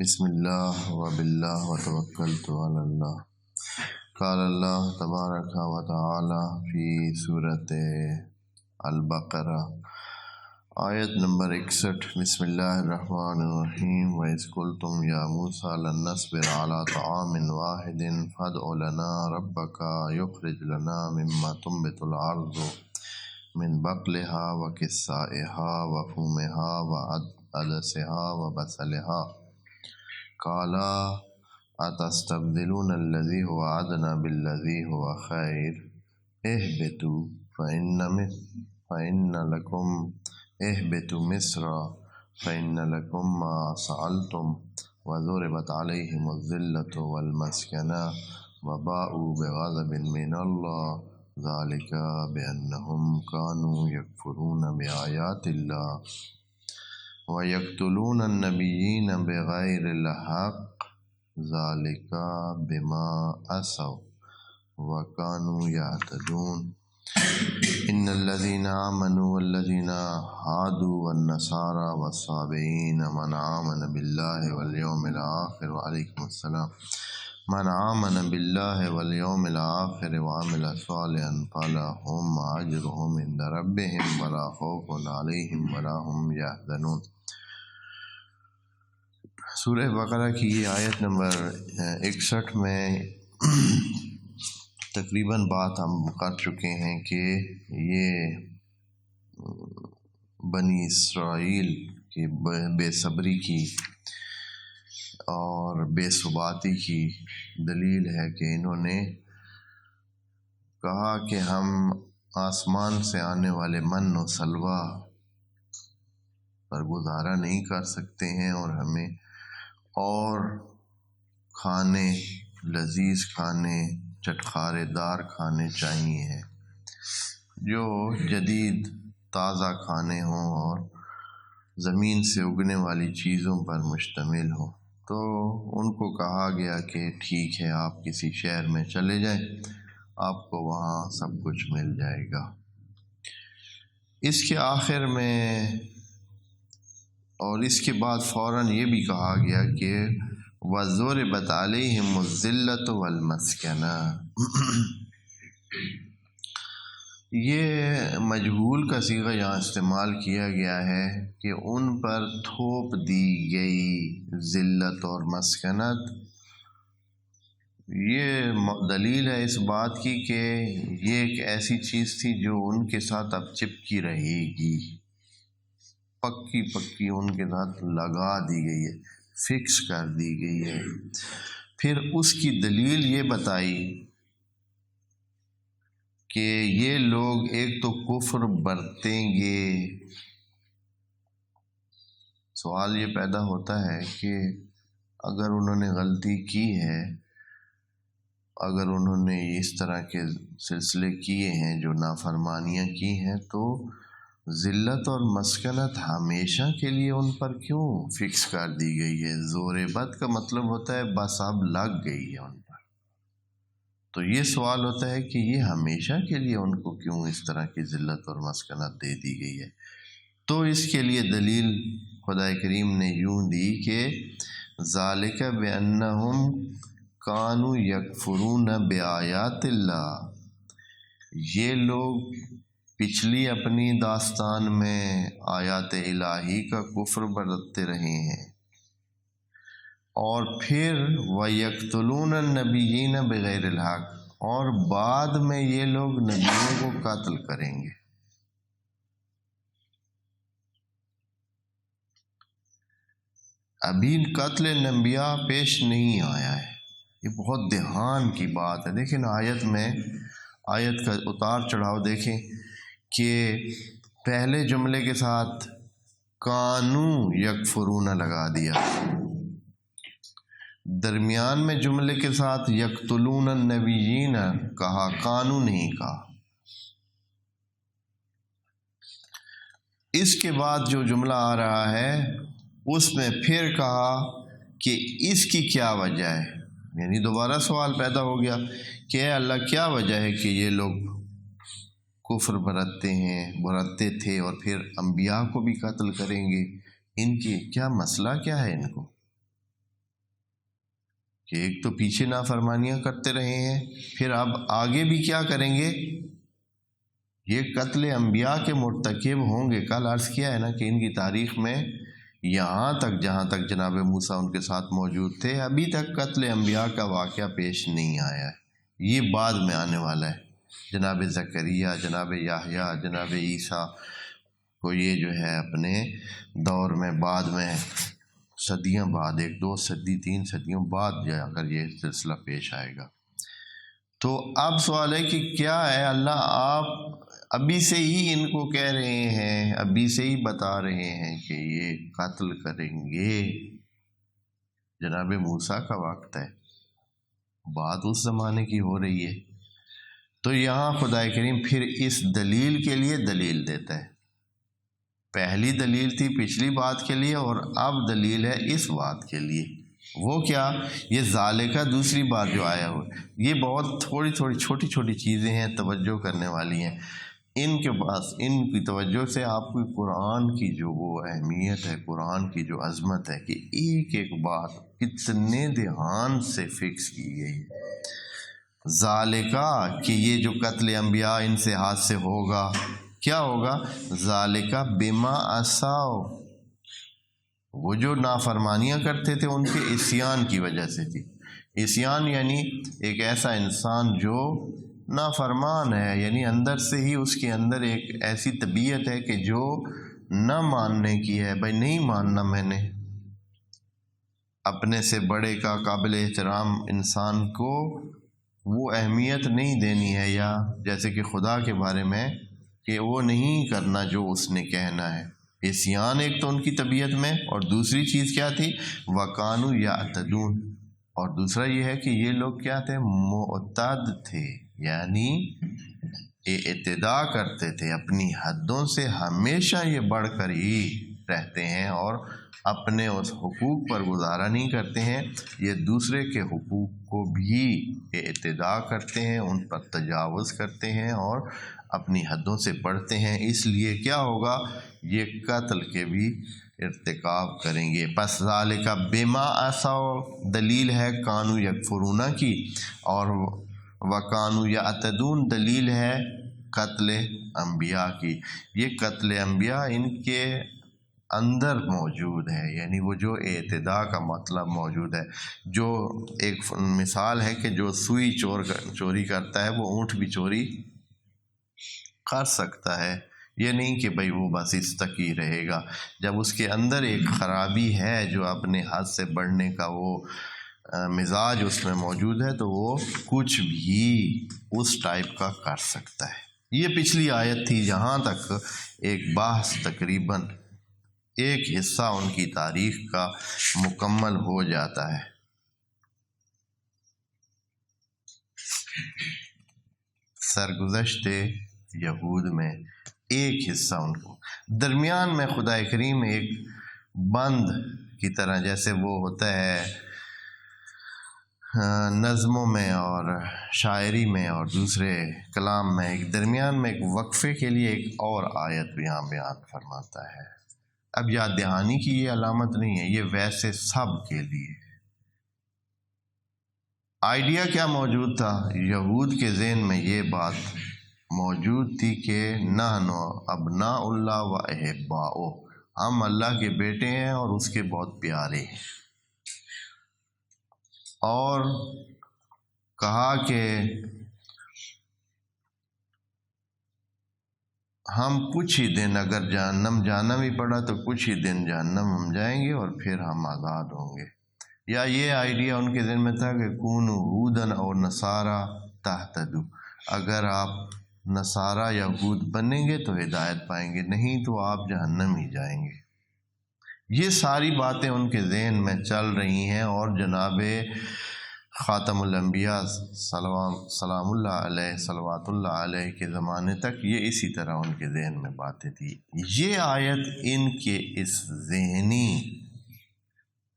بسم اللہ وباللہ وتوکلت علی اللہ۔ قال اللہ تبارک و تعالی فی سورۃ البقرہ آیت نمبر 61۔ بسم اللہ الرحمن الرحیم۔ وَإِذْ قُلْتُمْ يَا مُوسَىٰ لَن نَّصْبِرَ عَلَىٰ طَعَامٍ وَاحِدٍ فَادْعُ لَنَا رَبَّكَ يُخْرِجْ لَنَا مِمَّا تُنبِتُ الْأَرْضُ مِن بَقْلِهَا وَقِثَّائِهَا وَفُومِهَا وَعَدَسِهَا وَبَصَلِهَا قال أتستبدلون الذي هو أدنى بالذي هو خير اهبطوا اهبطوا مصر فإن لكم ما سألتم وضربت عليهم الذلة والمسكنة وباءوا بغضب من الله ذلك بأنهم كانوا يكفرون بآيات الله وَيَقْتُلُونَ النَّبِيِّينَ بِغَيْرِ الْحَقِّ ذَلِكَ بِمَا عَصَوْا وَكَانُوا يَعْتَدُونَ إِنَّ الَّذِينَ آمَنُوا وَالَّذِينَ هَادُوا وَالنَّصَارَى وَالصَّابِئِينَ مَنْ آمَنَ بِاللَّهِ وَالْيَوْمِ الْآخِرِ وعليكم السلام من آمن بالله واليوم الآخر وعمل صالحا فلهم أجرهم عند ربهم ولا خوف عليهم ولا هم يحزنون۔ سورہ بقرہ کی یہ آیت نمبر 61 میں تقریباً بات ہم کر چکے ہیں کہ یہ بنی اسرائیل کی بے صبری کی اور بے ثباتی کی دلیل ہے کہ انہوں نے کہا کہ ہم آسمان سے آنے والے من و سلوہ پر گزارا نہیں کر سکتے ہیں اور ہمیں اور کھانے لذیذ کھانے چٹخارے دار کھانے چاہیے ہیں جو جدید تازہ کھانے ہوں اور زمین سے اگنے والی چیزوں پر مشتمل ہوں۔ تو ان کو کہا گیا کہ ٹھیک ہے آپ کسی شہر میں چلے جائیں، آپ کو وہاں سب کچھ مل جائے گا۔ اس کے آخر میں اور اس کے بعد فوراً یہ بھی کہا گیا کہ وَضُرِبَتْ عَلَيْهِمُ الذِّلَّةُ وَالْمَسْكَنَةُ۔ یہ مجہول کا صیغہ یہاں استعمال کیا گیا ہے کہ ان پر تھوپ دی گئی ذلت اور مسکنت۔ یہ دلیل ہے اس بات کی کہ یہ ایک ایسی چیز تھی جو ان کے ساتھ اب چپکی رہے گی، پکی ان کے ساتھ لگا دی گئی ہے، فکس کر دی گئی ہے۔ پھر اس کی دلیل یہ بتائی کہ یہ لوگ ایک تو کفر برتیں گے۔ سوال یہ پیدا ہوتا ہے کہ اگر انہوں نے غلطی کی ہے، اگر انہوں نے اس طرح کے سلسلے کیے ہیں جو نافرمانیاں کی ہیں، تو ذلت اور مسکنت ہمیشہ کے لیے ان پر کیوں فکس کر دی گئی ہے؟ ذوربت کا مطلب ہوتا ہے بس اب لگ گئی ہے ان پر۔ تو یہ سوال ہوتا ہے کہ یہ ہمیشہ کے لیے ان کو کیوں اس طرح کی ذلت اور مسکنت دے دی گئی ہے؟ تو اس کے لیے دلیل خدا کریم نے یوں دی کہ ذالک بأنہم کانوا یکفرون بآیات اللہ، یہ لوگ پچھلی اپنی داستان میں آیات الہی کا کفر برتتے رہے ہیں، اور پھر وَيَقْتُلُونَ النَّبِيِّينَ بِغَيْرِ الْحَقِّ، اور بعد میں یہ لوگ نبیوں کو قتل کریں گے۔ ابھی قتل انبیاء پیش نہیں آیا ہے، یہ بہت دھیان کی بات ہے۔ دیکھیں آیت میں آیت کا اتار چڑھاؤ دیکھیں کہ پہلے جملے کے ساتھ کانو یکفرون لگا دیا، درمیان میں جملے کے ساتھ یقتلون النبیین کہا، کانو نہیں کہا۔ اس کے بعد جو جملہ آ رہا ہے اس میں پھر کہا کہ اس کی کیا وجہ ہے، یعنی دوبارہ سوال پیدا ہو گیا کہ اے اللہ کیا وجہ ہے کہ یہ لوگ کفر برتتے تھے اور پھر انبیاء کو بھی قتل کریں گے، ان کی کیا مسئلہ کیا ہے ان کو؟ کہ ایک تو پیچھے نافرمانیاں کرتے رہے ہیں، پھر اب آگے بھی کیا کریں گے، یہ قتل انبیاء کے مرتکب ہوں گے۔ کل عرض کیا ہے نا کہ ان کی تاریخ میں یہاں تک جہاں تک جناب موسیٰ ان کے ساتھ موجود تھے، ابھی تک قتل انبیاء کا واقعہ پیش نہیں آیا ہے، یہ بعد میں آنے والا ہے۔ جناب زکریہ، جناب یحییٰ، جناب عیسیٰ کو یہ جو ہے اپنے دور میں بعد میں صدیاں بعد، 1 2 صدی 3 صدیوں بعد جا کر یہ سلسلہ پیش آئے گا۔ تو اب سوال ہے کہ کیا ہے، اللہ آپ ابھی سے ہی ان کو کہہ رہے ہیں، ابھی سے ہی بتا رہے ہیں کہ یہ قتل کریں گے۔ جناب موسیٰ کا وقت ہے، بات اس زمانے کی ہو رہی ہے، تو یہاں خدا کریم پھر اس دلیل کے لیے دلیل دیتا ہے۔ پہلی دلیل تھی پچھلی بات کے لیے، اور اب دلیل ہے اس بات کے لیے۔ وہ کیا، یہ ذالکہ دوسری بات جو آیا ہو، یہ بہت تھوڑی چھوٹی چھوٹی چیزیں ہیں، توجہ کرنے والی ہیں۔ ان کے پاس ان کی توجہ سے آپ کو قرآن کی جو وہ اہمیت ہے، قرآن کی جو عظمت ہے کہ ایک ایک بات کتنے دھیان سے فکس کی گئی ہے۔ ذالکہ کہ یہ جو قتل انبیاء ان سے ہاتھ سے ہوگا، کیا ہوگا، ذالکہ بما عصوا، وہ جو نافرمانیاں کرتے تھے ان کے عصیان کی وجہ سے تھی۔ عصیان یعنی ایک ایسا انسان جو نافرمان ہے، یعنی اندر سے ہی اس کے اندر ایک ایسی طبیعت ہے کہ جو نہ ماننے کی ہے، بھائی نہیں ماننا، میں نے اپنے سے بڑے کا قابل احترام انسان کو وہ اہمیت نہیں دینی ہے، یا جیسے کہ خدا کے بارے میں کہ وہ نہیں کرنا جو اس نے کہنا ہے۔ عصیان ایک تو ان کی طبیعت میں، اور دوسری چیز کیا تھی، وَكَانُوا يَعْتَدُونَ، اور دوسرا یہ ہے کہ یہ لوگ کیا تھے، معتد تھے، یعنی اعتداء کرتے تھے، اپنی حدوں سے ہمیشہ یہ بڑھ کر ہی رہتے ہیں، اور اپنے اس حقوق پر گزارا نہیں کرتے ہیں، یہ دوسرے کے حقوق کو بھی اعتداء کرتے ہیں، ان پر تجاوز کرتے ہیں اور اپنی حدوں سے بڑھتے ہیں۔ اس لیے کیا ہوگا، یہ قتل کے بھی ارتکاب کریں گے۔ پس ذالکہ بما عصوا دلیل ہے کانوا یکفرون کی، اور وکانوا یعتدون دلیل ہے قتل انبیاء کی۔ یہ قتل انبیاء ان کے اندر موجود ہے، یعنی وہ جو اعتداء کا مطلب موجود ہے۔ جو ایک مثال ہے کہ جو سوئی چوری کرتا ہے وہ اونٹ بھی چوری کر سکتا ہے، یہ نہیں کہ بھئی وہ بس اس تک ہی رہے گا۔ جب اس کے اندر ایک خرابی ہے جو اپنے حد سے بڑھنے کا وہ مزاج اس میں موجود ہے، تو وہ کچھ بھی اس ٹائپ کا کر سکتا ہے۔ یہ پچھلی آیت تھی، جہاں تک ایک بحث تقریباً ایک حصہ ان کی تاریخ کا مکمل ہو جاتا ہے۔ سرگزشت یہود میں ایک حصہ ان کو، درمیان میں خدا کریم ایک بند کی طرح، جیسے وہ ہوتا ہے نظموں میں اور شاعری میں اور دوسرے کلام میں، ایک درمیان میں ایک وقفے کے لیے ایک اور آیت یہاں بیان فرماتا ہے۔ اب یاد دہانی کی یہ علامت نہیں ہے، یہ ویسے سب کے لیے۔ آئیڈیا کیا موجود تھا، یہود کے ذہن میں یہ بات موجود تھی کہ نحن ابناء اللہ و احباؤہ، ہم اللہ کے بیٹے ہیں اور اس کے بہت پیارے ہیں، اور کہا کہ ہم کچھ ہی دن، اگر جہنم جانا بھی پڑا تو کچھ ہی دن جہنم ہم جائیں گے اور پھر ہم آزاد ہوں گے۔ یا یہ آئیڈیا ان کے ذہن میں تھا کہ کونوا ہودن اور نصارا تہتدوا، اگر آپ نصارا یا ہود بنیں گے تو ہدایت پائیں گے، نہیں تو آپ جہنم ہی جائیں گے۔ یہ ساری باتیں ان کے ذہن میں چل رہی ہیں، اور جناب خاتم الانبیاء سلام اللہ علیہ صلوات اللہ علیہ کے زمانے تک یہ اسی طرح ان کے ذہن میں باتیں تھی۔ یہ آیت ان کے اس ذہنی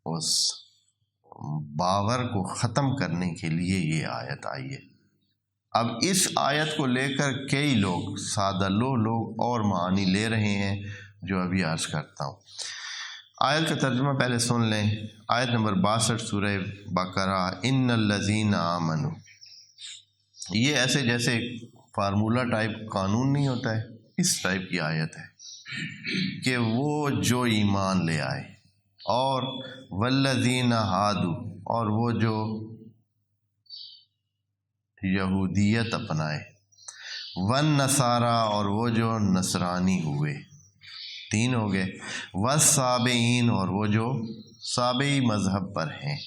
اس باور کو ختم کرنے کے لیے یہ آیت آئی ہے۔ اب اس آیت کو لے کر کئی لوگ، سادہ لوگ اور معنی لے رہے ہیں جو ابھی عرض کرتا ہوں۔ آیت کا ترجمہ پہلے سن لیں. آیت نمبر 62 سورہ بقرہ. ان الذین آمنوا، یہ ایسے جیسے فارمولہ ٹائپ قانون نہیں ہوتا ہے، اس ٹائپ کی آیت ہے کہ وہ جو ایمان لے آئے، اور والذین ہادو، اور وہ جو یہودیت اپنائے، والنصارى، اور وہ جو نصرانی ہوئے، 3 ہو گئے، والصابئین، اور وہ جو صابئی مذہب پر ہیں،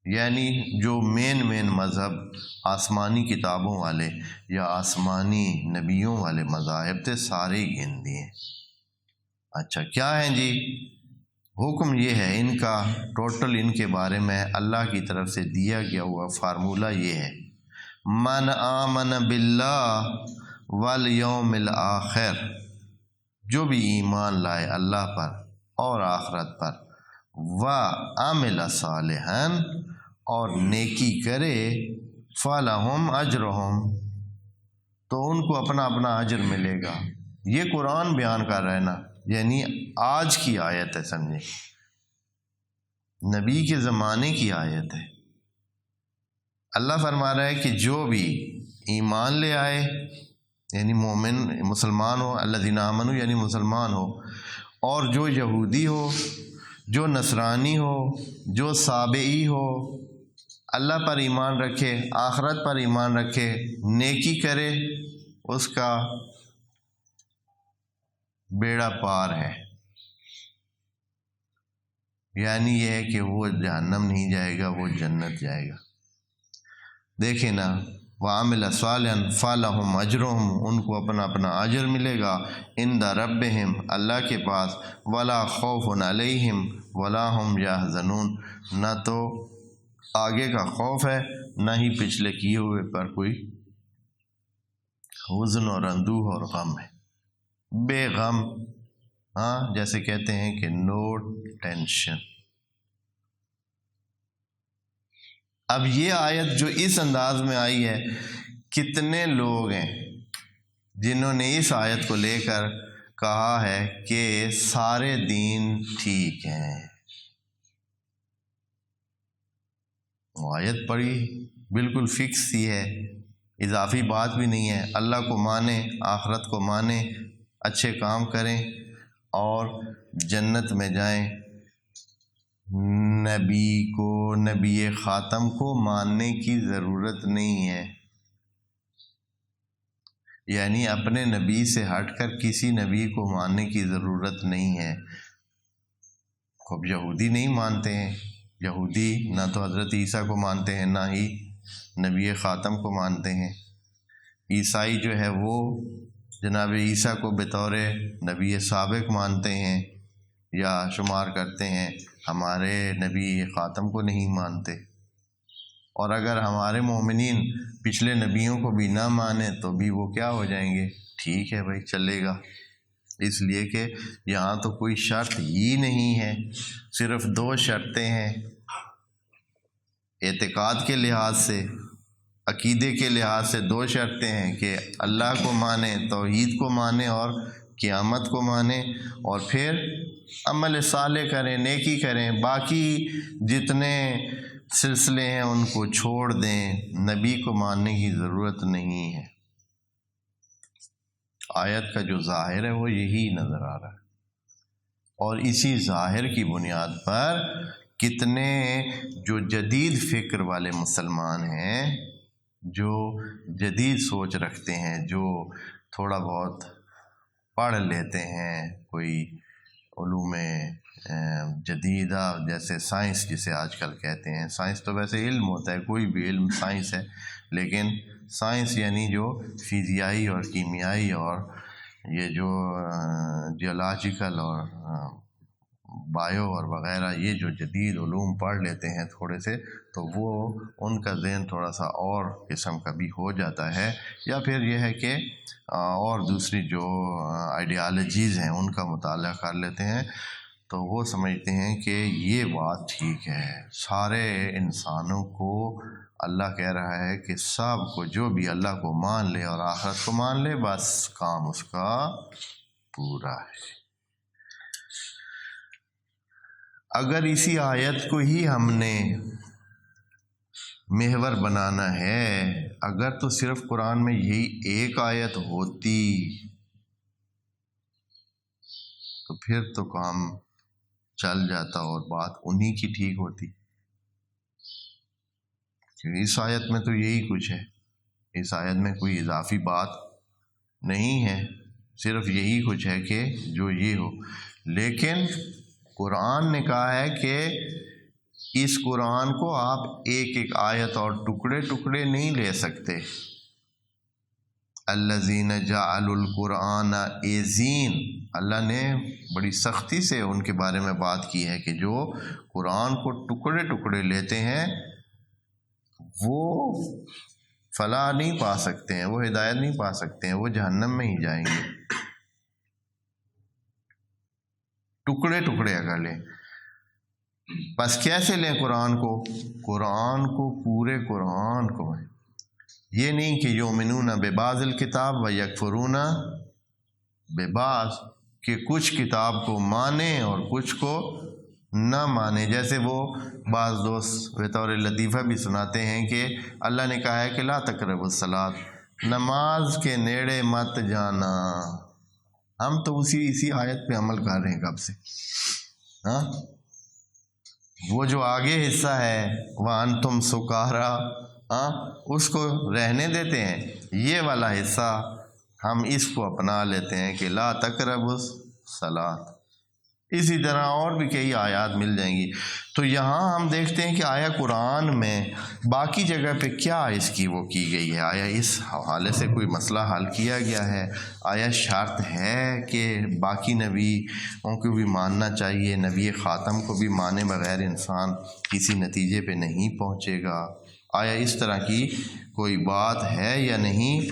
یعنی جو مین مذہب آسمانی کتابوں والے یا آسمانی نبیوں والے مذاہب تھے، سارے گن دیے. اچھا کیا ہیں جی؟ حکم یہ ہے ان کا ٹوٹل، ان کے بارے میں اللہ کی طرف سے دیا گیا ہوا فارمولہ یہ ہے: من آمن باللہ والیوم الآخر، جو بھی ایمان لائے اللہ پر اور آخرت پر، وعمل صالحا، اور نیکی کرے، فلہم اجرہم، تو ان کو اپنا اپنا اجر ملے گا. یہ قرآن بیان کر رہا ہے نا، یعنی آج کی آیت ہے، سمجھیں، نبی کے زمانے کی آیت ہے. اللہ فرما رہا ہے کہ جو بھی ایمان لے آئے، یعنی مومن مسلمان ہو، الذین آمنوا یعنی مسلمان ہو، اور جو یہودی ہو، جو نصرانی ہو، جو صابئی ہو، اللہ پر ایمان رکھے، آخرت پر ایمان رکھے، نیکی کرے، اس کا بیڑا پار ہے. یعنی یہ ہے کہ وہ جہنم نہیں جائے گا، وہ جنت جائے گا. دیکھیں نا، وعمل صالحا فلہم اجرہم، ان کو اپنا اپنا اجر ملے گا، عند ربہم، اللہ کے پاس، ولا خوف علیہم ولا ہم یحزنون، نہ تو آگے کا خوف ہے، نہ ہی پچھلے کیے ہوئے پر کوئی حزن اور اندوہ اور غم ہے. بے غم، ہاں، جیسے کہتے ہیں کہ نو ٹینشن. اب یہ آیت جو اس انداز میں آئی ہے، کتنے لوگ ہیں جنہوں نے اس آیت کو لے کر کہا ہے کہ سارے دین ٹھیک ہیں. وہ آیت پڑھی بالکل فکس سی ہے، اضافی بات بھی نہیں ہے. اللہ کو مانیں، آخرت کو مانیں، اچھے کام کریں اور جنت میں جائیں. نبی کو، نبی خاتم کو ماننے کی ضرورت نہیں ہے، یعنی اپنے نبی سے ہٹ کر کسی نبی کو ماننے کی ضرورت نہیں ہے. اب یہودی نہیں مانتے ہیں، یہودی نہ تو حضرت عیسیٰ کو مانتے ہیں، نہ ہی نبی خاتم کو مانتے ہیں. عیسائی جو ہے وہ جناب عیسیٰ کو بطور نبی سابق مانتے ہیں یا شمار کرتے ہیں، ہمارے نبی خاتم کو نہیں مانتے. اور اگر ہمارے مومنین پچھلے نبیوں کو بھی نہ مانیں تو بھی وہ کیا ہو جائیں گے؟ ٹھیک ہے بھائی، چلے گا. اس لیے کہ یہاں تو کوئی شرط ہی نہیں ہے، صرف 2 شرطیں ہیں اعتقاد کے لحاظ سے، عقیدے کے لحاظ سے 2 شرطیں ہیں کہ اللہ کو مانیں، توحید کو مانیں اور قیامت کو مانیں، اور پھر عمل صالح کریں، نیکی کریں. باقی جتنے سلسلے ہیں ان کو چھوڑ دیں، نبی کو ماننے کی ضرورت نہیں ہے. آیت کا جو ظاہر ہے وہ یہی نظر آ رہا ہے، اور اسی ظاہر کی بنیاد پر کتنے جو جدید فکر والے مسلمان ہیں، جو جدید سوچ رکھتے ہیں، جو تھوڑا بہت پڑھ لیتے ہیں، کوئی علوم جدیدہ جیسے سائنس جسے آج کل کہتے ہیں. سائنس تو ویسے علم ہوتا ہے، کوئی بھی علم سائنس ہے، لیکن سائنس یعنی جو فزیائی اور کیمیائی اور یہ جو جیولوجیکل اور بایو اور وغیرہ، یہ جو جدید علوم پڑھ لیتے ہیں تھوڑے سے، تو وہ ان کا ذہن تھوڑا سا اور قسم کا بھی ہو جاتا ہے. یا پھر یہ ہے کہ اور دوسری جو آئیڈیالوجیز ہیں ان کا مطالعہ کر لیتے ہیں، تو وہ سمجھتے ہیں کہ یہ بات ٹھیک ہے، سارے انسانوں کو اللہ کہہ رہا ہے کہ سب کو، جو بھی اللہ کو مان لے اور آخرت کو مان لے، بس کام اس کا پورا ہے. اگر اسی آیت کو ہی ہم نے محور بنانا ہے، اگر تو صرف قرآن میں یہی ایک آیت ہوتی تو پھر تو کام چل جاتا اور بات انہی کی ٹھیک ہوتی، کیونکہ اس آیت میں تو یہی کچھ ہے، اس آیت میں کوئی اضافی بات نہیں ہے، صرف یہی کچھ ہے کہ جو یہ ہو۔ لیکن قرآن نے کہا ہے کہ اس قرآن کو آپ ایک ایک آیت اور ٹکڑے ٹکڑے نہیں لے سکتے۔ الذین جعلوا القرآن عضین، اللہ نے بڑی سختی سے ان کے بارے میں بات کی ہے کہ جو قرآن کو ٹکڑے ٹکڑے لیتے ہیں وہ فلاح نہیں پا سکتے ہیں، وہ ہدایت نہیں پا سکتے ہیں، وہ جہنم میں ہی جائیں گے، ٹکڑے ٹکڑے اگر لیں۔ بس کیسے لیں قرآن کو؟ قرآن کو، پورے قرآن کو، یہ نہیں کہ یؤمنون ببعض الکتاب و یکفرون ببعض، کہ کچھ کتاب کو مانیں اور کچھ کو نہ مانے۔ جیسے وہ بعض دوست بطور لطیفہ بھی سناتے ہیں کہ اللہ نے کہا ہے کہ لا تقربوا الصلاۃ، نماز کے نیڑے مت جانا۔ ہم تو اسی آیت پہ عمل کر رہے ہیں کب سے، ہاں؟ وہ جو آگے حصہ ہے وَأَنْتُمْ سُکارا، اس کو رہنے دیتے ہیں، یہ والا حصہ ہم اس کو اپنا لیتے ہیں کہ لا تقربوا الصلاۃ۔ اسی طرح اور بھی کئی آیات مل جائیں گی۔ تو یہاں ہم دیکھتے ہیں کہ آیا قرآن میں باقی جگہ پہ کیا اس کی وہ کی گئی ہے، آیا اس حوالے سے کوئی مسئلہ حل کیا گیا ہے، آیا شرط ہے کہ باقی نبیوں کو بھی ماننا چاہیے، نبی خاتم کو بھی مانے بغیر انسان کسی نتیجے پہ نہیں پہنچے گا، آیا اس طرح کی کوئی بات ہے یا نہیں؟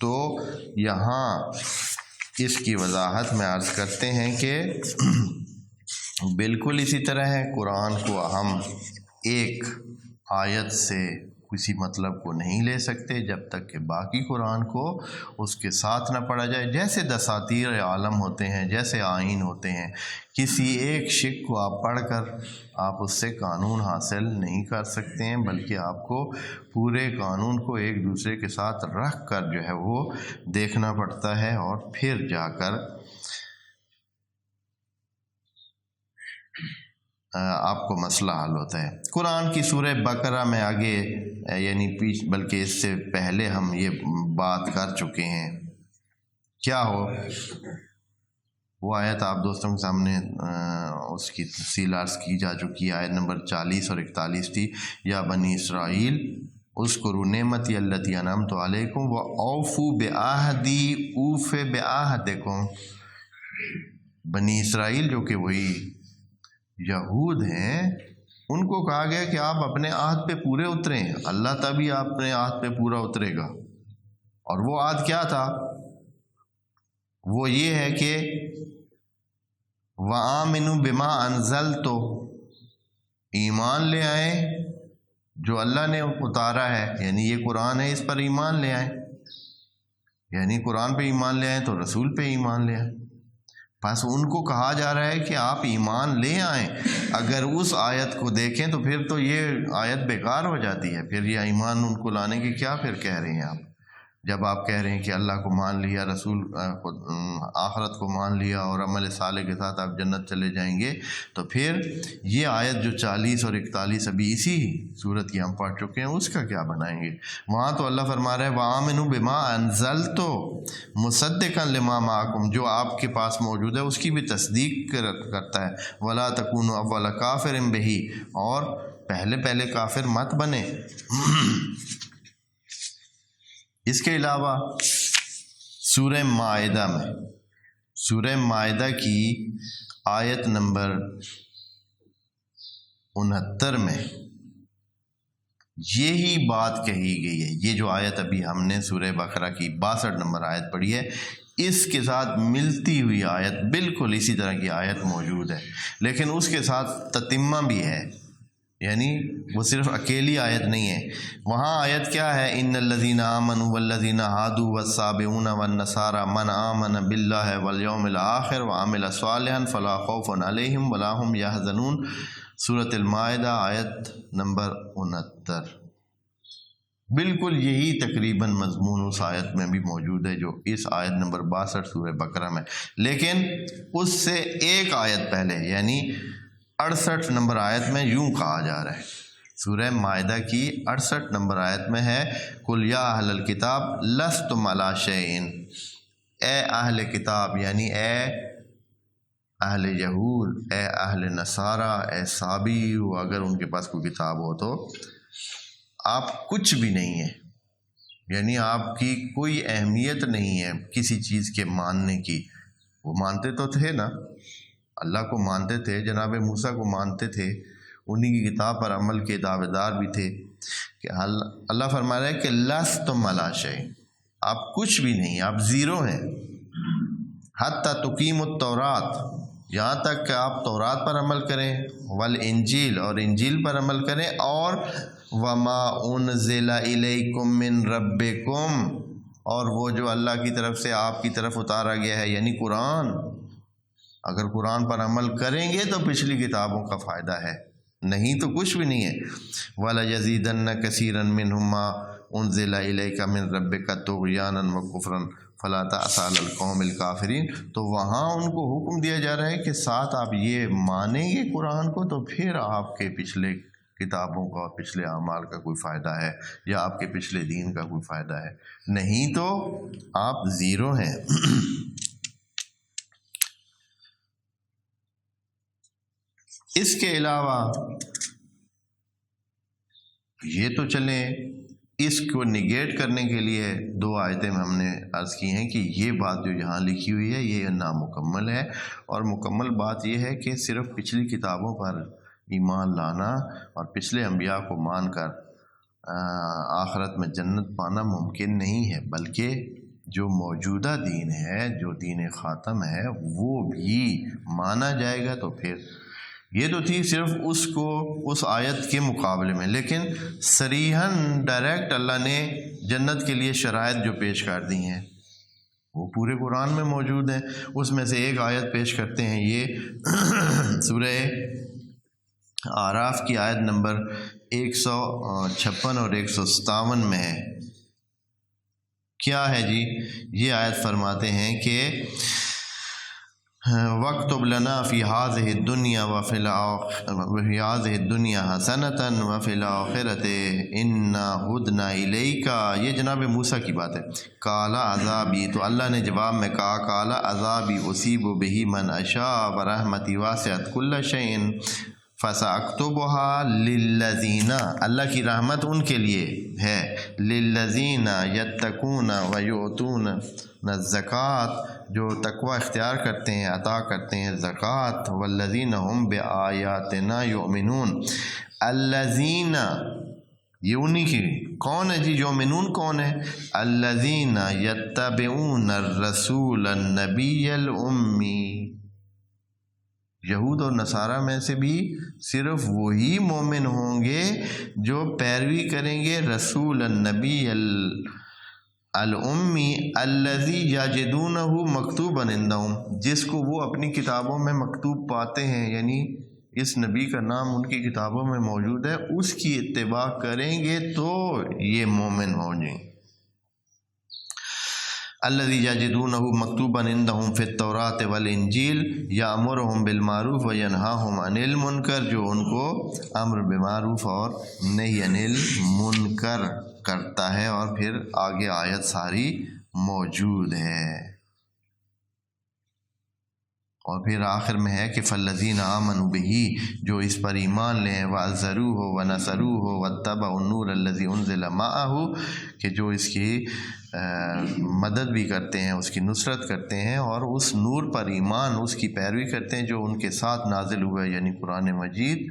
تو یہاں اس کی وضاحت میں عرض کرتے ہیں کہ بالکل اسی طرح ہے، قرآن کو ہم ایک آیت سے کسی مطلب کو نہیں لے سکتے جب تک کہ باقی قرآن کو اس کے ساتھ نہ پڑھا جائے۔ جیسے دساتیر عالم ہوتے ہیں، جیسے آئین ہوتے ہیں، کسی ایک شق کو آپ پڑھ کر آپ اس سے قانون حاصل نہیں کر سکتے ہیں، بلکہ آپ کو پورے قانون کو ایک دوسرے کے ساتھ رکھ کر جو ہے وہ دیکھنا پڑتا ہے، اور پھر جا کر آپ کو مسئلہ حل ہوتا ہے۔ قرآن کی سورہ بقرہ میں آگے یعنی بلکہ اس سے پہلے ہم یہ بات کر چکے ہیں، کیا ہو وہ آیت آپ دوستوں کے سامنے اس کی تفصیل عرض کی جا چکی ہے، آیت نمبر 40 اور 41 تھی۔ یا بنی اسرائیل اذکروا نعمتی التی انعمت علیکم واوفوا بعہدی اوف بعہدکم۔ بنی اسرائیل جو کہ وہی یہود ہیں، ان کو کہا گیا کہ آپ اپنے عہد پہ پورے اتریں، اللہ تبھی آپ اپنے عہد پہ پورا اترے گا۔ اور وہ عہد کیا تھا؟ وہ یہ ہے کہ وَآمِنُوا بِمَا أَنزَلْتُ، ایمان لے آئیں جو اللہ نے اتارا ہے، یعنی یہ قرآن ہے، اس پر ایمان لے آئیں، یعنی قرآن پہ ایمان لے آئیں تو رسول پہ ایمان لے آئیں۔ بس ان کو کہا جا رہا ہے کہ آپ ایمان لے آئیں۔ اگر اس آیت کو دیکھیں تو پھر تو یہ آیت بیکار ہو جاتی ہے، پھر یہ ایمان ان کو لانے کی کیا پھر کہہ رہے ہیں آپ؟ جب آپ کہہ رہے ہیں کہ اللہ کو مان لیا، رسول آخرت کو مان لیا اور عمل صالح کے ساتھ آپ جنت چلے جائیں گے، تو پھر یہ آیت جو 40 اور 41 ابھی اسی صورت کی ہم پڑھ چکے ہیں، اس کا کیا بنائیں گے؟ وہاں تو اللہ فرما رہا ہے وَآمِنُوا بِمَا أَنزَلْتُ مُصَدِّقًا لِمَا مَعَكُمْ، جو آپ کے پاس موجود ہے اس کی بھی تصدیق کرتا ہے۔ وَلَا تَكُونُوا أَوَّلَ كَافِرٍ بِهِ، اور پہلے کافر مت بنے۔ اس کے علاوہ سورہ مائدہ کی آیت نمبر 69 میں یہی بات کہی گئی ہے۔ یہ جو آیت ابھی ہم نے سورہ بقرہ کی 62 نمبر آیت پڑھی ہے، اس کے ساتھ ملتی ہوئی آیت بالکل اسی طرح کی آیت موجود ہے، لیکن اس کے ساتھ تتمہ بھی ہے۔ یعنی وہ صرف اکیلی آیت نہیں ہے. وہاں آیت کیا ہے؟ ان الذین آمنوا والذین ہادوا والصابئون والنصارى من آمن باللہ والیوم الآخر وعمل صالحا فلا خوف علیہم ولا هم یحزنون. سورۃ المائدہ آیت نمبر 69. بالکل یہی تقریباً مضمون اس آیت میں بھی موجود ہے جو اس آیت نمبر 62 سورہ بقرہ میں، لیکن اس سے ایک آیت پہلے یعنی 68 نمبر آیت میں یوں کہا جا رہا ہے. سورہ مائدہ کی 68 نمبر آیت میں ہے قُلْ يَا أَهْلَ الْكِتَابِ لَسْتُمْ عَلَىٰ شَيْءٍ. اے اہل کتاب یعنی اے اہل یہود، اے اہل نصارہ، اے صابی، اگر ان کے پاس کوئی کتاب ہو تو آپ کچھ بھی نہیں ہیں، یعنی آپ کی کوئی اہمیت نہیں ہے کسی چیز کے ماننے کی. وہ مانتے تو تھے نا، اللہ کو مانتے تھے، جناب موسیٰ کو مانتے تھے، انہی کی کتاب پر عمل کے دعوے دار بھی تھے. کہ اللہ فرما رہا ہے کہ لستم علی شیء، آپ کچھ بھی نہیں، آپ زیرو ہیں. حتی تقیموا التوراۃ، یہاں تک کہ آپ تورات پر عمل کریں، والانجیل، اور انجیل پر عمل کریں، اور وما انزل الیکم من ربکم، اور وہ جو اللہ کی طرف سے آپ کی طرف اتارا گیا ہے یعنی قرآن. اگر قرآن پر عمل کریں گے تو پچھلی کتابوں کا فائدہ ہے، نہیں تو کچھ بھی نہیں ہے. وَلَيَزِيدَنَّ كَثِيرًا مِّنْهُم مَّا أُنزِلَ إِلَيْكَ مِن رَّبِّكَ طُغْيَانًا وَكُفْرًا فَلَا تَأْسَ عَلَى الْقَوْمِ الْكَافِرِينَ. تو وہاں ان کو حکم دیا جا رہا ہے کہ ساتھ آپ یہ مانیں گے قرآن کو تو پھر آپ کے پچھلے کتابوں کا، پچھلے اعمال کا کوئی فائدہ ہے، یا آپ کے پچھلے دین کا کوئی فائدہ ہے، نہیں تو آپ زیرو ہیں. اس کے علاوہ یہ تو چلیں، اس کو نگیٹ کرنے کے لیے 2 آیتیں ہم نے عرض کی ہیں کہ یہ بات جو یہاں لکھی ہوئی ہے یہ نامکمل ہے، اور مکمل بات یہ ہے کہ صرف پچھلی کتابوں پر ایمان لانا اور پچھلے انبیاء کو مان کر آخرت میں جنت پانا ممکن نہیں ہے، بلکہ جو موجودہ دین ہے، جو دین خاتم ہے، وہ بھی مانا جائے گا. تو پھر یہ تو تھی صرف اس آیت کے مقابلے میں، لیکن صریحاً ڈائریکٹ اللہ نے جنت کے لیے شرائط جو پیش کر دی ہیں وہ پورے قرآن میں موجود ہیں. اس میں سے ایک آیت پیش کرتے ہیں، یہ سورہ اعراف کی آیت نمبر 156 اور 157 میں ہے. کیا ہے جی؟ یہ آیت فرماتے ہیں کہ وَاكْتُبْ لَنَا فِي هَٰذِهِ الدُّنْيَا وَفِي الدُّنْيَا حَسَنَةً وَفِي الْآخِرَةِ إِنَّا هُدْنَا إِلَيْكَ. یہ جناب موسیٰ کی بات ہے. قَالَ عَذَابِي، تو اللہ نے جواب میں کہا قَالَ عَذَابِي أُصِيبُ بِهِ مَنْ أَشَاءُ وَرَحْمَتِي وَاسِعَتْ كُلَّ شَيْءٍ فَسَأَكْتُبُهَا لِلَّذِينَ، اللہ کی رحمت ان کے لیے ہے، لِلَّذِينَ يَتَّقُونَ وَيُؤْتُونَ الزَّكَاةَ، جو تقوی اختیار کرتے ہیں، عطا کرتے ہیں زکوٰۃ، والذین ہم بآیاتنا یؤمنون. الذین، یہ انہی کی کون ہے جی؟ یؤمنون کون ہے؟ الذین یتبعون الرسول النبی الامی. یہود اور نصارہ میں سے بھی صرف وہی مومن ہوں گے جو پیروی کریں گے رسول النبی الامی الذی یجدونہ مکتوبا عندہم، جس کو وہ اپنی کتابوں میں مکتوب پاتے ہیں، یعنی اس نبی کا نام ان کی کتابوں میں موجود ہے، اس کی اتباع کریں گے تو یہ مومن ہوں گے. الذی یجدونہ مکتوبا عندہم فی التوراۃ والانجیل یامرہم بالمعروف وینہاہم عن المنکر، جو ان کو امر بالمعروف اور نہی عن المنکر کرتا ہے. اور پھر آگے آیت ساری موجود ہے، اور پھر آخر میں ہے کہ فالذین آمنوا بہ، جو اس پر ایمان لیں، وعزروہ ونصروہ واتبعوا النور الذی انزل معہ، کہ جو اس کی مدد بھی کرتے ہیں، اس کی نصرت کرتے ہیں، اور اس نور پر ایمان، اس کی پیروی کرتے ہیں جو ان کے ساتھ نازل ہوا ہے یعنی قرآن مجید.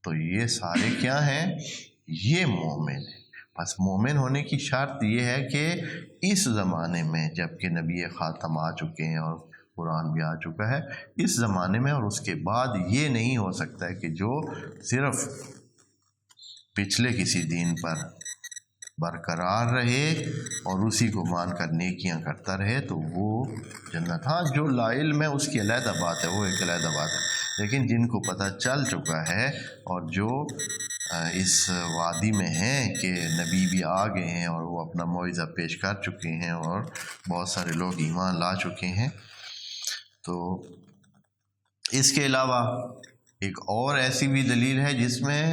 تو یہ سارے کیا ہیں؟ یہ مومن ہیں. بس مومن ہونے کی شرط یہ ہے کہ اس زمانے میں جب کہ نبی خاتم آ چکے ہیں اور قرآن بھی آ چکا ہے اس زمانے میں، اور اس کے بعد یہ نہیں ہو سکتا ہے کہ جو صرف پچھلے کسی دین پر برقرار رہے اور اسی کو مان کر نیکیاں کرتا رہے تو وہ جنت۔ ہاں جو لا علم ہے اس کی علیحدہ بات ہے، وہ ایک علیحدہ بات ہے، لیکن جن کو پتہ چل چکا ہے اور جو اس وادی میں ہیں کہ نبی بھی آ گئے ہیں اور وہ اپنا موعظہ پیش کر چکے ہیں اور بہت سارے لوگ ایمان لا چکے ہیں، تو اس کے علاوہ ایک اور ایسی بھی دلیل ہے جس میں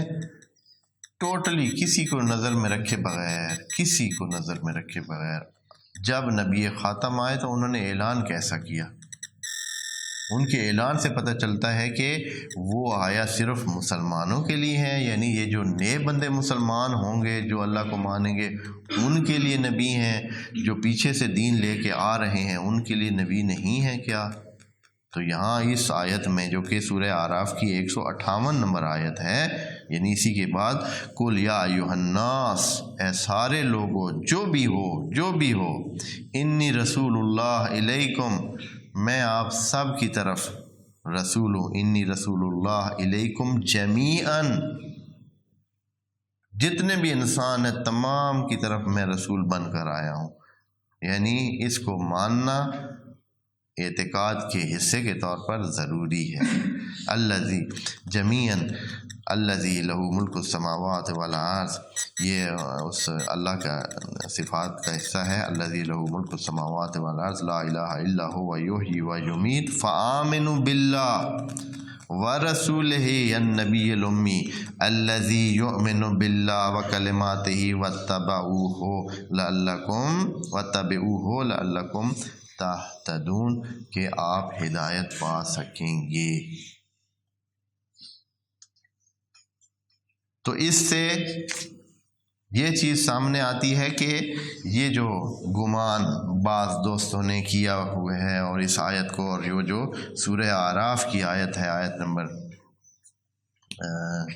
ٹوٹلی کسی کو نظر میں رکھے بغیر جب نبی خاتم آئے تو انہوں نے اعلان کیسا کیا۔ ان کے اعلان سے پتہ چلتا ہے کہ وہ آیا صرف مسلمانوں کے لیے ہے، یعنی یہ جو نئے بندے مسلمان ہوں گے جو اللہ کو مانیں گے ان کے لیے نبی ہیں، جو پیچھے سے دین لے کے آ رہے ہیں ان کے لیے نبی نہیں ہے کیا؟ تو یہاں اس آیت میں جو کہ سورہ اعراف کی 158 نمبر آیت ہے، یعنی اسی کے بعد قُلْ یَا أَیُّہَا النَّاسُ، اے سارے لوگوں جو بھی ہو، انی رسول اللہ الیکم، میں آپ سب کی طرف رسول ہوں، انی رسول اللہ الیکم جمیعاً، جتنے بھی انسان ہیں تمام کی طرف میں رسول بن کر آیا ہوں۔ یعنی اس کو ماننا اعتقاد کے حصے کے طور پر ضروری ہے۔ الذی جمیعاً الذی لہ ملک السماوات والارض، یہ اس اللہ کا صفات کا حصہ ہے، الذی لہ ملک السماوات والارض لا الہ الا هو یحیی و یمیت فآمنوا باللہ ورسولہ النبی الامی الذی یؤمن باللہ وکلماتہ واتبعوہ لعلکم تہتدون، کہ آپ ہدایت پا سکیں گے۔ تو اس سے یہ چیز سامنے آتی ہے کہ یہ جو گمان بعض دوستوں نے کیا ہوئے ہے اور اس آیت کو، اور جو سورہ اعراف کی آیت ہے، آیت نمبر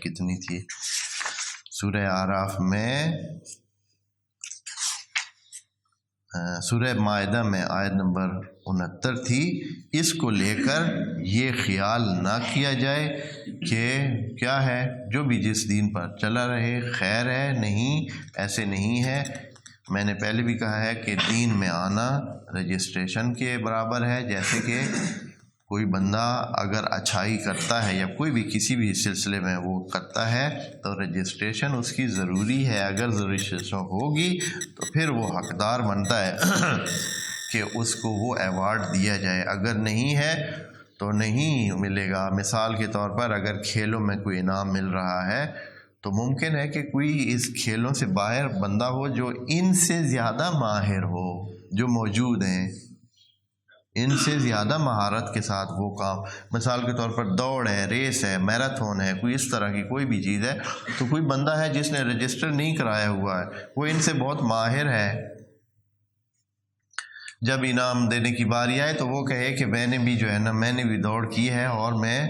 کتنی تھی سورہ اعراف میں، سورہ مائدہ میں آیت نمبر 69 تھی، اس کو لے کر یہ خیال نہ کیا جائے کہ کیا ہے، جو بھی جس دین پر چلا رہے خیر ہے، نہیں ایسے نہیں ہے۔ میں نے پہلے بھی کہا ہے کہ دین میں آنا رجسٹریشن کے برابر ہے، جیسے کہ کوئی بندہ اگر اچھائی کرتا ہے یا کوئی بھی کسی بھی سلسلے میں وہ کرتا ہے تو رجسٹریشن اس کی ضروری ہے۔ اگر رجسٹریشن ہوگی تو پھر وہ حقدار بنتا ہے کہ اس کو وہ ایوارڈ دیا جائے، اگر نہیں ہے تو نہیں ملے گا۔ مثال کے طور پر اگر کھیلوں میں کوئی انعام مل رہا ہے تو ممکن ہے کہ کوئی اس کھیلوں سے باہر بندہ ہو جو ان سے زیادہ ماہر ہو، جو موجود ہیں ان سے زیادہ مہارت کے ساتھ وہ کام، مثال کے طور پر دوڑ ہے، ریس ہے، میراتھن ہے، کوئی اس طرح کی کوئی بھی چیز ہے، تو کوئی بندہ ہے جس نے رجسٹر نہیں کرایا ہوا ہے، وہ ان سے بہت ماہر ہے، جب انعام دینے کی باری آئے تو وہ کہے کہ میں نے بھی جو ہے نا، میں نے بھی دوڑ کی ہے اور میں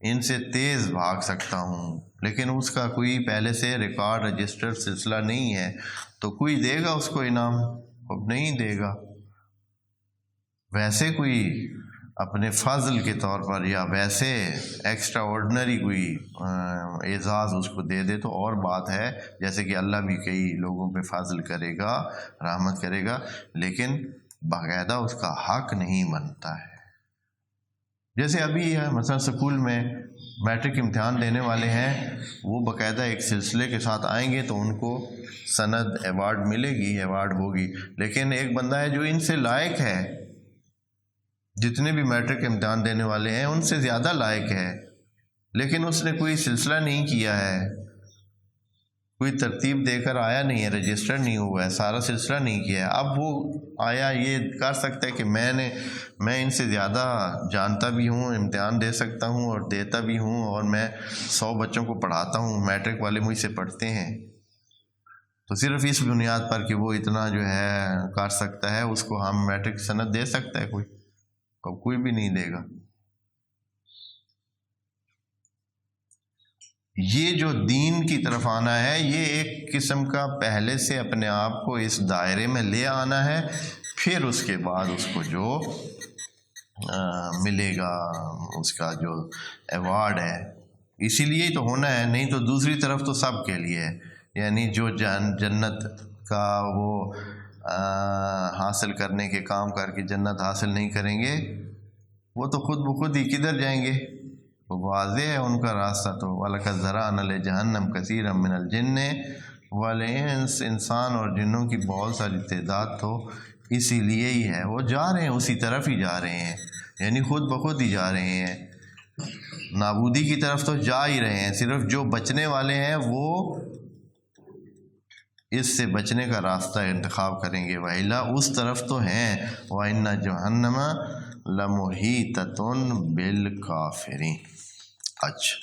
ان سے تیز بھاگ سکتا ہوں، لیکن اس کا کوئی پہلے سے ریکارڈ رجسٹر سلسلہ نہیں ہے، تو کوئی دے گا اس کو انعام؟ اب نہیں دے گا۔ ویسے کوئی اپنے فضل کے طور پر یا ویسے ایکسٹرا آرڈنری کوئی اعزاز اس کو دے دے تو اور بات ہے، جیسے کہ اللہ بھی کئی لوگوں پہ فضل کرے گا، رحمت کرے گا، لیکن باقاعدہ اس کا حق نہیں بنتا ہے۔ جیسے ابھی مثلا سکول میں میٹرک امتحان دینے والے ہیں، وہ باقاعدہ ایک سلسلے کے ساتھ آئیں گے تو ان کو سند ایوارڈ ملے گی، ایوارڈ ہوگی، لیکن ایک بندہ ہے جو ان سے لائق ہے، جتنے بھی میٹرک امتحان دینے والے ہیں ان سے زیادہ لائق ہے، لیکن اس نے کوئی سلسلہ نہیں کیا ہے، کوئی ترتیب دے کر آیا نہیں ہے، رجسٹر نہیں ہوا ہے، سارا سلسلہ نہیں کیا ہے، اب وہ آیا یہ کر سکتا ہے کہ میں ان سے زیادہ جانتا بھی ہوں، امتحان دے سکتا ہوں اور دیتا بھی ہوں، اور میں 100 بچوں کو پڑھاتا ہوں، میٹرک والے مجھ سے پڑھتے ہیں، تو صرف اس بنیاد پر کہ وہ اتنا جو ہے کر سکتا ہے اس کو ہم میٹرک سند دے سکتا ہے؟ کوئی بھی نہیں دے گا۔ یہ جو دین کی طرف آنا ہے یہ ایک قسم کا پہلے سے اپنے آپ کو اس دائرے میں لے آنا ہے، پھر اس کے بعد اس کو جو ملے گا اس کا جو ایوارڈ ہے، اسی لیے تو ہونا ہے، نہیں تو دوسری طرف تو سب کے لیے ہے، یعنی جو جنت کا وہ حاصل کرنے کے کام کر کے جنت حاصل نہیں کریں گے وہ تو خود بخود ہی کدھر جائیں گے، وہ واضح ہے ان کا راستہ تو وَلَقَدْ ذَرَأْنَا لِجَهَنَّمَ كَثِيرًا مِنَ الْجِنِّ وَالْإِنسِ، انسان اور جنوں کی بہت ساری تعداد تو اسی لیے ہی ہے، وہ جا رہے ہیں اسی طرف ہی جا رہے ہیں، یعنی خود بخود ہی جا رہے ہیں، نابودی کی طرف تو جا ہی رہے ہیں، صرف جو بچنے والے ہیں وہ اس سے بچنے کا راستہ انتخاب کریں گے، وَإِلَّا اس طرف تو ہیں، وَإِنَّ جَهَنَّمَ لَمُحِيطَةٌ بِالْكَافِرِينَ۔ اچھا،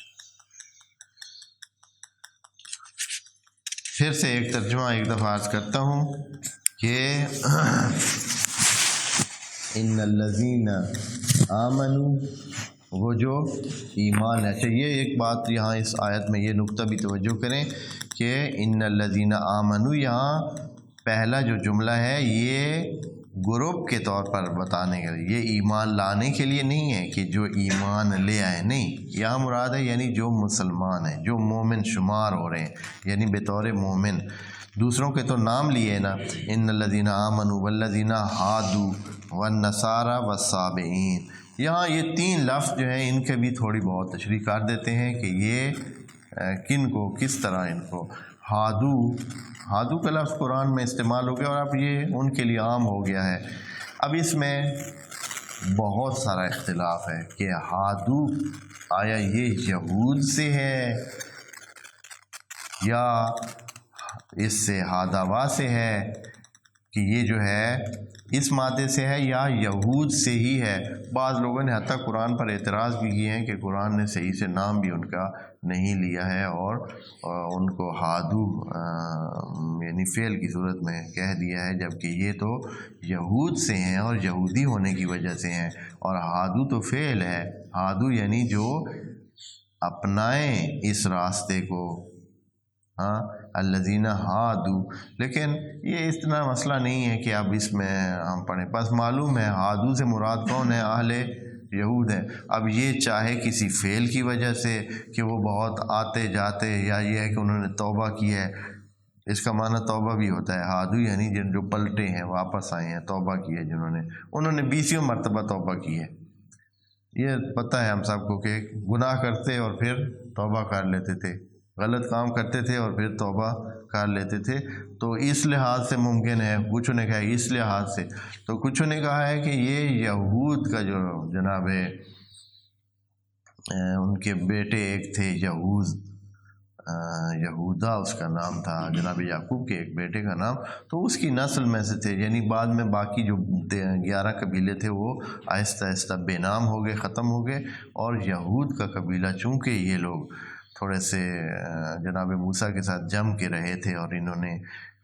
پھر سے ایک ترجمہ ایک دفعہ عرض کرتا ہوں کہ ان الذین آمنوا، وہ جو ایمان ہے۔ اچھا، یہ ایک بات یہاں اس آیت میں یہ نقطہ بھی توجہ کریں کہ ان الذین آمنوا، یہاں پہلا جو جملہ ہے یہ گروپ کے طور پر بتانے کے لیے، یہ ایمان لانے کے لیے نہیں ہے کہ جو ایمان لے آئے، نہیں، یہاں مراد ہے یعنی جو مسلمان ہیں، جو مومن شمار ہو رہے ہیں، یعنی بطور مومن، دوسروں کے تو نام لیے نا، ان الذین آمنوا والذین ہادوا والنصارى والصابئین، یہاں یہ تین لفظ جو ہیں ان کے بھی تھوڑی بہت تشریح کر دیتے ہیں کہ یہ کن کو، کس طرح ان کو۔ ہادو کا لفظ قرآن میں استعمال ہو گیا اور اب یہ ان کے لیے عام ہو گیا ہے۔ اب اس میں بہت سارا اختلاف ہے کہ ہادو آیا یہ یہود سے ہے یا اس سے ہادوا سے ہے، کہ یہ جو ہے اس مادے سے ہے یا یہود سے ہی ہے۔ بعض لوگوں نے حتیٰ قرآن پر اعتراض بھی کیے ہیں کہ قرآن نے صحیح سے نام بھی ان کا نہیں لیا ہے اور ان کو ہادو یعنی فعل کی صورت میں کہہ دیا ہے، جبکہ یہ تو یہود سے ہیں اور یہودی ہونے کی وجہ سے ہیں، اور ہادو تو فعل ہے، ہادو یعنی جو اپنائیں اس راستے کو، ہاں، الذین ہادو۔ لیکن یہ اتنا مسئلہ نہیں ہے کہ اب اس میں ہم پڑھیں، بس معلوم ہے ہادو سے مراد کون ہے، اہل یہود ہے۔ اب یہ چاہے کسی فعل کی وجہ سے کہ وہ بہت آتے جاتے، یا یہ ہے کہ انہوں نے توبہ کی ہے، اس کا معنی توبہ بھی ہوتا ہے، ہادو یعنی جو پلٹے ہیں، واپس آئے ہیں، توبہ کی ہے، انہوں نے 20 مرتبہ توبہ کی ہے۔ یہ پتہ ہے ہم سب کو کہ گناہ کرتے اور پھر توبہ کر لیتے تھے، غلط کام کرتے تھے اور پھر توبہ کر لیتے تھے، تو اس لحاظ سے ممکن ہے، کچھ نے کہا اس لحاظ سے، تو کچھ نے کہا ہے کہ یہ یہود کا جو جناب ہے ان کے بیٹے ایک تھے یہودا اس کا نام تھا، جناب یعقوب کے ایک بیٹے کا نام، تو اس کی نسل میں سے تھے، یعنی بعد میں باقی جو 11 قبیلے تھے وہ آہستہ آہستہ بے نام ہو گئے، ختم ہو گئے، اور یہود کا قبیلہ چونکہ یہ لوگ تھوڑے سے جناب موسیٰ کے ساتھ جم کے رہے تھے اور انہوں نے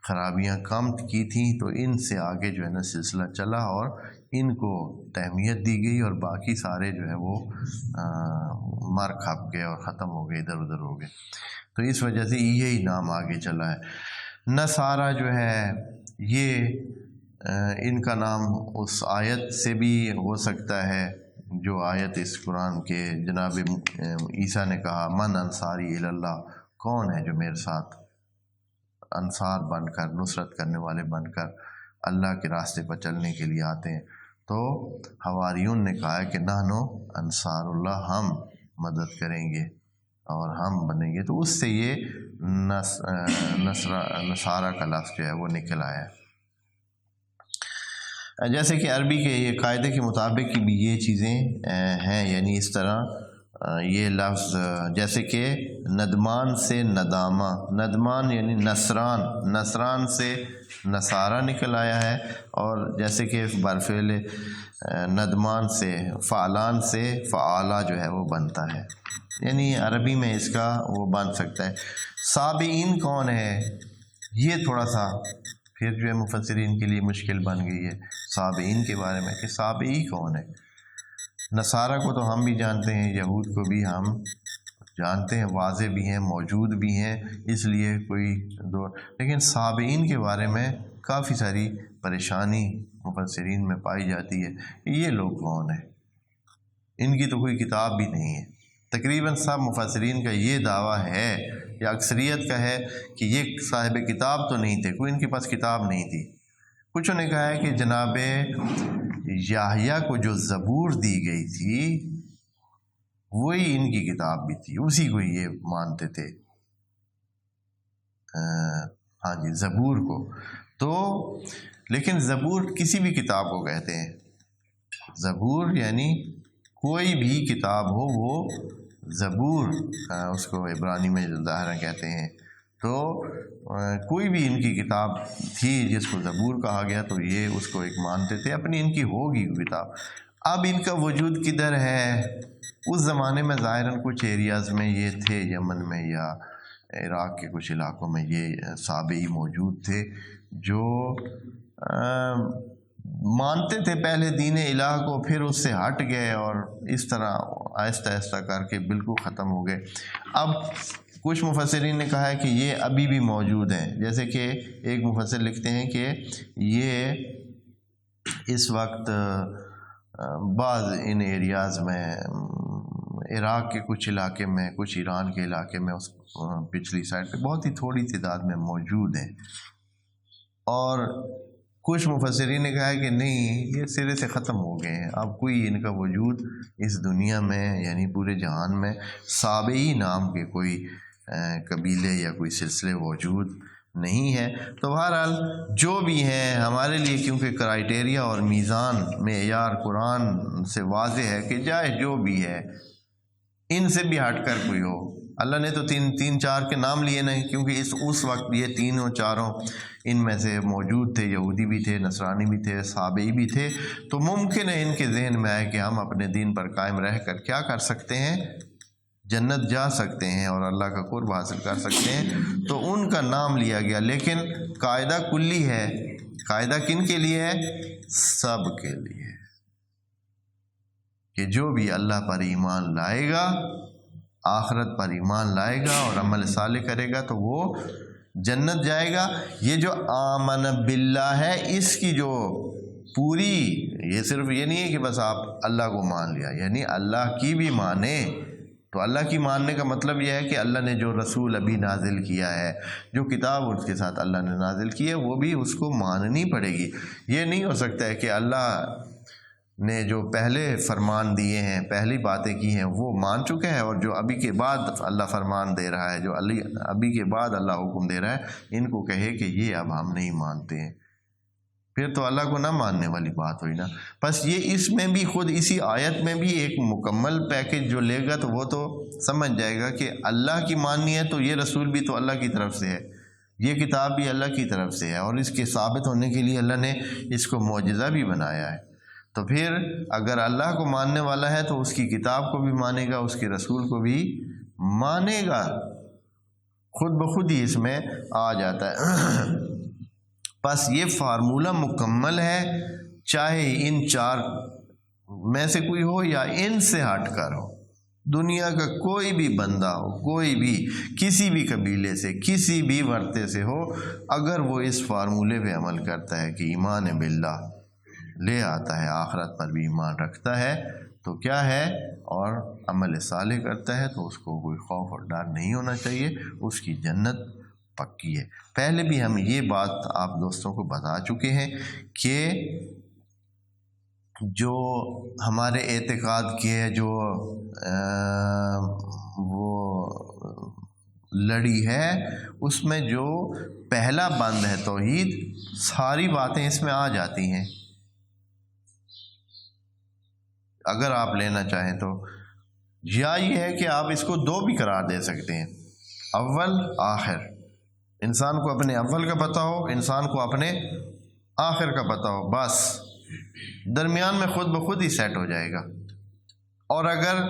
خرابیاں کم کی تھیں، تو ان سے آگے جو ہے نا سلسلہ چلا اور ان کو تہمیت دی گئی، اور باقی سارے جو ہے وہ مر کھپ گئے اور ختم ہو گئے، ادھر ادھر ہو گئے، تو اس وجہ سے یہی نام آگے چلا ہے۔ نصارہ جو ہے یہ ان کا نام اس آیت سے بھی ہو سکتا ہے جو آیت اس قرآن کے جناب عیسیٰ نے کہا من انصاری اللہ، کون ہے جو میرے ساتھ انصار بن کر، نصرت کرنے والے بن کر اللہ کے راستے پر چلنے کے لیے آتے ہیں، تو حواریون نے کہا ہے کہ نحنو انصار اللہ، ہم مدد کریں گے اور ہم بنیں گے، تو اس سے یہ نصارہ کا لفظ جو ہے وہ نکل آیا ہے۔ جیسے کہ عربی کے یہ قاعدے کے مطابق بھی یہ چیزیں ہیں، یعنی اس طرح یہ لفظ جیسے کہ ندمان سے ندامہ، ندمان یعنی نصران سے نصارہ نکل آیا ہے، اور جیسے کہ برفعل ندمان سے فعلان سے فعالہ جو ہے وہ بنتا ہے، یعنی عربی میں اس کا وہ بن سکتا ہے۔ صابئین کون ہے، یہ تھوڑا سا پھر جو ہے مفسرین کے لیے مشکل بن گئی ہے صابئین کے بارے میں کہ صابئی کون ہے۔ نصارہ کو تو ہم بھی جانتے ہیں، یہود کو بھی ہم جانتے ہیں، واضح بھی ہیں، موجود بھی ہیں، اس لیے کوئی دو، لیکن صابئین کے بارے میں کافی ساری پریشانی مفسرین میں پائی جاتی ہے کہ یہ لوگ کون ہیں، ان کی تو کوئی کتاب بھی نہیں ہے۔ تقریباً سب مفسرین کا یہ دعویٰ ہے یا اکثریت کا ہے کہ یہ صاحب کتاب تو نہیں تھے، کوئی ان کے پاس کتاب نہیں تھی۔ کچھوں نے کہا ہے کہ جناب یحییٰ کو جو زبور دی گئی تھی وہی ان کی کتاب بھی تھی، اسی کو یہ مانتے تھے، ہاں جی، زبور کو۔ تو لیکن زبور کسی بھی کتاب کو کہتے ہیں، زبور یعنی کوئی بھی کتاب ہو وہ زبور، اس کو عبرانی میں ظاہر کہتے ہیں۔ تو کوئی بھی ان کی کتاب تھی جس کو زبور کہا گیا، تو یہ اس کو ایک مانتے تھے، اپنی ان کی ہوگی کتاب۔ اب ان کا وجود کدھر ہے؟ اس زمانے میں ظاہراً کچھ ایریاز میں یہ تھے، یمن میں یا عراق کے کچھ علاقوں میں یہ صابئی موجود تھے جو مانتے تھے پہلے دین الہ کو، پھر اس سے ہٹ گئے اور اس طرح آہستہ آہستہ کر کے بالکل ختم ہو گئے۔ اب کچھ مفسرین نے کہا ہے کہ یہ ابھی بھی موجود ہیں، جیسے کہ ایک مفسر لکھتے ہیں کہ یہ اس وقت بعض ان ایریاز میں، عراق کے کچھ علاقے میں، کچھ ایران کے علاقے میں، اس پچھلی سائڈ پہ بہت ہی تھوڑی تعداد میں موجود ہیں۔ اور کچھ مفسرین نے کہا ہے کہ نہیں، یہ سرے سے ختم ہو گئے ہیں، اب کوئی ان کا وجود اس دنیا میں یعنی پورے جہان میں صابئی نام کے کوئی قبیلے یا کوئی سلسلے موجود نہیں ہے۔ تو بہرحال جو بھی ہیں ہمارے لیے، کیونکہ کرائیٹیریا اور میزان معیار قرآن سے واضح ہے کہ چاہے جو بھی ہے، ان سے بھی ہٹ کر کوئی ہو، اللہ نے تو تین چار کے نام لیے نہیں، کیونکہ اس وقت یہ تینوں چاروں ان میں سے موجود تھے، یہودی بھی تھے، نصرانی بھی تھے، صابئی بھی تھے۔ تو ممکن ہے ان کے ذہن میں آئے کہ ہم اپنے دین پر قائم رہ کر کیا کر سکتے ہیں، جنت جا سکتے ہیں اور اللہ کا قرب حاصل کر سکتے ہیں، تو ان کا نام لیا گیا۔ لیکن قاعدہ کلی ہے، قاعدہ کن کے لیے ہے؟ سب کے لیے، کہ جو بھی اللہ پر ایمان لائے گا، آخرت پر ایمان لائے گا اور عمل صالح کرے گا تو وہ جنت جائے گا۔ یہ جو آمن باللہ ہے، اس کی جو پوری، یہ صرف یہ نہیں ہے کہ بس آپ اللہ کو مان لیا، یعنی اللہ کی بھی مانے۔ تو اللہ کی ماننے کا مطلب یہ ہے کہ اللہ نے جو رسول ابھی نازل کیا ہے، جو کتاب اس کے ساتھ اللہ نے نازل کی ہے، وہ بھی اس کو ماننی پڑے گی۔ یہ نہیں ہو سکتا ہے کہ اللہ نے جو پہلے فرمان دیے ہیں، پہلی باتیں کی ہیں، وہ مان چکے ہیں، اور جو ابھی کے بعد اللہ فرمان دے رہا ہے، جو ابھی کے بعد اللہ حکم دے رہا ہے، ان کو کہے کہ یہ اب ہم نہیں مانتے ہیں، پھر تو اللہ کو نہ ماننے والی بات ہوئی نا۔ بس یہ اس میں بھی، خود اسی آیت میں بھی ایک مکمل پیکج جو لے گا تو وہ تو سمجھ جائے گا کہ اللہ کی ماننی ہے تو یہ رسول بھی تو اللہ کی طرف سے ہے، یہ کتاب بھی اللہ کی طرف سے ہے، اور اس کے ثابت ہونے کے لیے اللہ نے اس کو معجزہ بھی بنایا ہے۔ تو پھر اگر اللہ کو ماننے والا ہے تو اس کی کتاب کو بھی مانے گا، اس کے رسول کو بھی مانے گا، خود بخود ہی اس میں آ جاتا ہے۔ بس یہ فارمولہ مکمل ہے، چاہے ان چار میں سے کوئی ہو یا ان سے ہٹ کر ہو، دنیا کا کوئی بھی بندہ ہو، کوئی بھی کسی بھی قبیلے سے، کسی بھی ورثے سے ہو، اگر وہ اس فارمولے پہ عمل کرتا ہے کہ ایمان باللہ لے آتا ہے، آخرت پر بھی ایمان رکھتا ہے، تو کیا ہے، اور عمل صالح کرتا ہے، تو اس کو کوئی خوف اور ڈر نہیں ہونا چاہیے، اس کی جنت پکی ہے۔ پہلے بھی ہم یہ بات آپ دوستوں کو بتا چکے ہیں کہ جو ہمارے اعتقاد کے جو وہ لڑی ہے، اس میں جو پہلا بند ہے توحید، ساری باتیں اس میں آ جاتی ہیں اگر آپ لینا چاہیں تو۔ یا یہ ہے کہ آپ اس کو دو بھی قرار دے سکتے ہیں، اول آخر، انسان کو اپنے اول کا پتہ ہو، انسان کو اپنے آخر کا پتہ ہو، بس درمیان میں خود بخود ہی سیٹ ہو جائے گا۔ اور اگر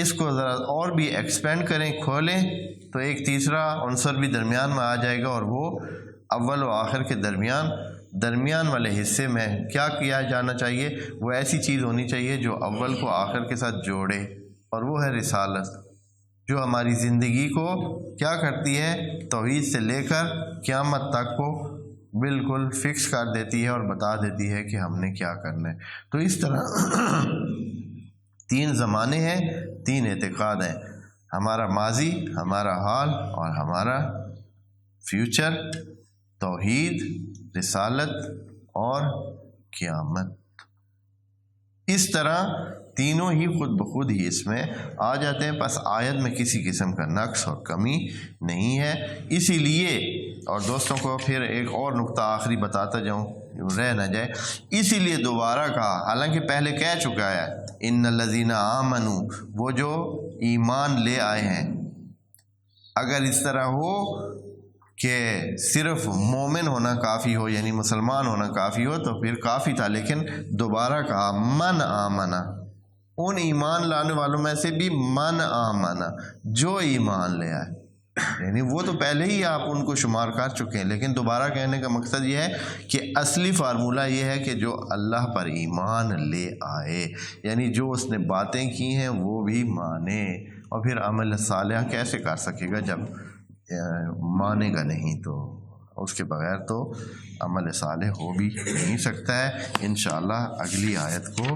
اس کو ذرا اور بھی ایکسپینڈ کریں، کھولیں، تو ایک تیسرا عنصر بھی درمیان میں آ جائے گا، اور وہ اول و آخر کے درمیان والے حصے میں کیا کیا جانا چاہیے، وہ ایسی چیز ہونی چاہیے جو اول کو آخر کے ساتھ جوڑے، اور وہ ہے رسالت، جو ہماری زندگی کو کیا کرتی ہے، توحید سے لے کر قیامت تک کو بالکل فکس کر دیتی ہے اور بتا دیتی ہے کہ ہم نے کیا کرنا ہے۔ تو اس طرح 3 زمانے ہیں، 3 اعتقاد ہیں، ہمارا ماضی، ہمارا حال اور ہمارا فیوچر، توحید، رسالت اور قیامت۔ اس طرح تینوں ہی خود بخود ہی اس میں آ جاتے ہیں، پس آیت میں کسی قسم کا نقص اور کمی نہیں ہے۔ اسی لیے، اور دوستوں کو پھر ایک اور نقطہ آخری بتاتا جاؤں رہ نہ جائے، اسی لیے دوبارہ کہا، حالانکہ پہلے کہہ چکا ہے ان الذین آمنوا، وہ جو ایمان لے آئے ہیں۔ اگر اس طرح ہو کہ صرف مومن ہونا کافی ہو، یعنی مسلمان ہونا کافی ہو، تو پھر کافی تھا، لیکن دوبارہ کہا من آمنا، ان ایمان لانے والوں میں سے بھی من آمنا، جو ایمان لے آئے، یعنی وہ تو پہلے ہی آپ ان کو شمار کر چکے ہیں، لیکن دوبارہ کہنے کا مقصد یہ ہے کہ اصلی فارمولہ یہ ہے کہ جو اللہ پر ایمان لے آئے، یعنی جو اس نے باتیں کی ہیں وہ بھی مانے، اور پھر عمل صالح کیسے کر سکے گا جب مانے گا نہیں، تو اس کے بغیر تو عمل صالح ہو بھی نہیں سکتا ہے۔ انشاءاللہ اگلی آیت کو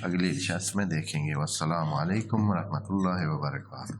اگلی نشست میں دیکھیں گے۔ والسلام علیکم ورحمۃ اللہ وبرکاتہ۔